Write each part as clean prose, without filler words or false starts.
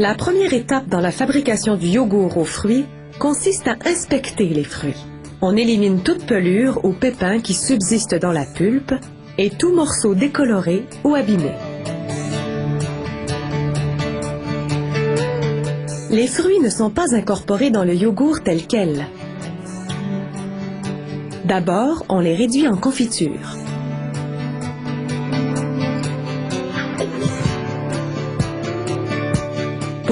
La première étape dans la fabrication du yogourt aux fruits consiste à inspecter les fruits. On élimine toute pelure ou pépins qui subsistent dans la pulpe et tout morceau décoloré ou abîmé. Les fruits ne sont pas incorporés dans le yogourt tel quel. D'abord, on les réduit en confiture.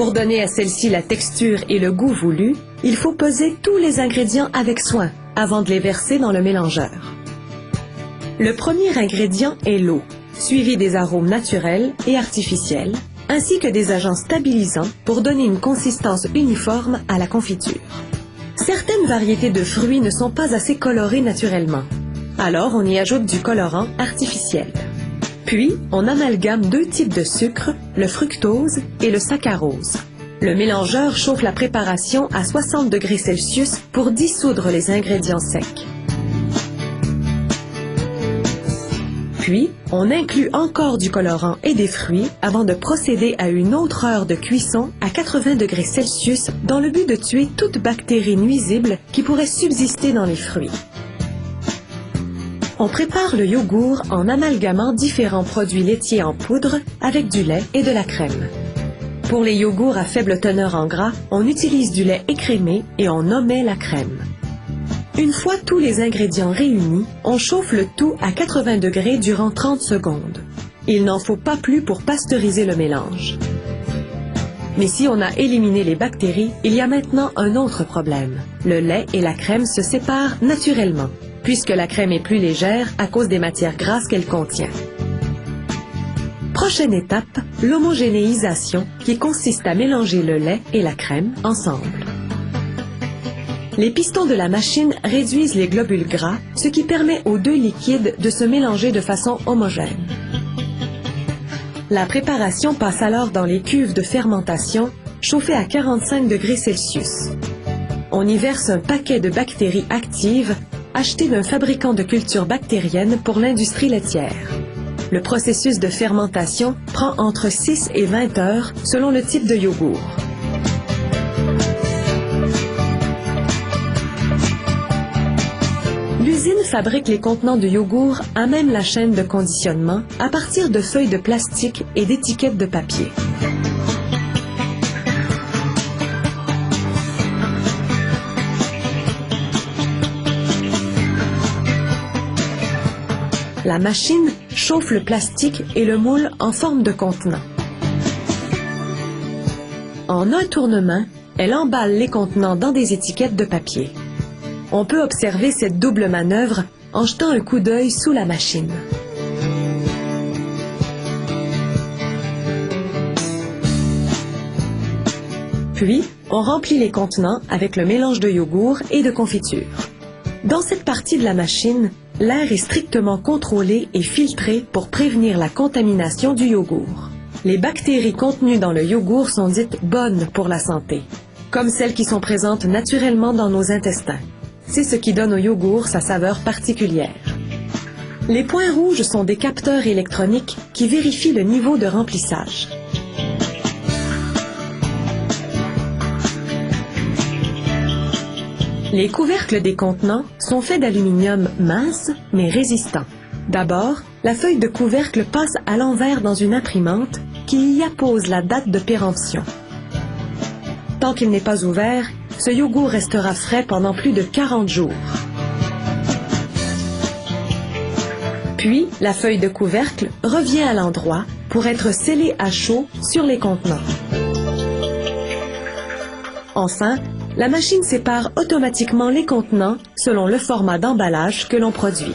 Pour donner à celle-ci la texture et le goût voulus, il faut peser tous les ingrédients avec soin avant de les verser dans le mélangeur. Le premier ingrédient est l'eau, suivi des arômes naturels et artificiels, ainsi que des agents stabilisants pour donner une consistance uniforme à la confiture. Certaines variétés de fruits ne sont pas assez colorées naturellement, alors on y ajoute du colorant artificiel. Puis, on amalgame deux types de sucre, le fructose et le saccharose. Le mélangeur chauffe la préparation à 60 degrés Celsius pour dissoudre les ingrédients secs. Puis, on inclut encore du colorant et des fruits avant de procéder à une autre heure de cuisson à 80 degrés Celsius dans le but de tuer toute bactérie nuisible qui pourrait subsister dans les fruits. On prépare le yogourt en amalgamant différents produits laitiers en poudre avec du lait et de la crème. Pour les yogourts à faible teneur en gras, on utilise du lait écrémé et on omet la crème. Une fois tous les ingrédients réunis, on chauffe le tout à 80 degrés durant 30 secondes. Il n'en faut pas plus pour pasteuriser le mélange. Mais si on a éliminé les bactéries, il y a maintenant un autre problème. Le lait et la crème se séparent naturellement, puisque la crème est plus légère à cause des matières grasses qu'elle contient. Prochaine étape, l'homogénéisation, qui consiste à mélanger le lait et la crème ensemble. Les pistons de la machine réduisent les globules gras, ce qui permet aux deux liquides de se mélanger de façon homogène. La préparation passe alors dans les cuves de fermentation, chauffées à 45 degrés Celsius. On y verse un paquet de bactéries actives acheté d'un fabricant de cultures bactériennes pour l'industrie laitière. Le processus de fermentation prend entre 6 et 20 heures selon le type de yogourt. L'usine fabrique les contenants de yogourt à même la chaîne de conditionnement à partir de feuilles de plastique et d'étiquettes de papier. La machine chauffe le plastique et le moule en forme de contenant. En un tournement, elle emballe les contenants dans des étiquettes de papier. On peut observer cette double manœuvre en jetant un coup d'œil sous la machine. Puis, on remplit les contenants avec le mélange de yogourt et de confiture. Dans cette partie de la machine, l'air est strictement contrôlé et filtré pour prévenir la contamination du yogourt. Les bactéries contenues dans le yogourt sont dites bonnes pour la santé, comme celles qui sont présentes naturellement dans nos intestins. C'est ce qui donne au yogourt sa saveur particulière. Les points rouges sont des capteurs électroniques qui vérifient le niveau de remplissage. Les couvercles des contenants sont faits d'aluminium mince mais résistant. D'abord, la feuille de couvercle passe à l'envers dans une imprimante qui y appose la date de péremption. Tant qu'il n'est pas ouvert, ce yogourt restera frais pendant plus de 40 jours. Puis, la feuille de couvercle revient à l'endroit pour être scellée à chaud sur les contenants. Enfin, la machine sépare automatiquement les contenants selon le format d'emballage que l'on produit.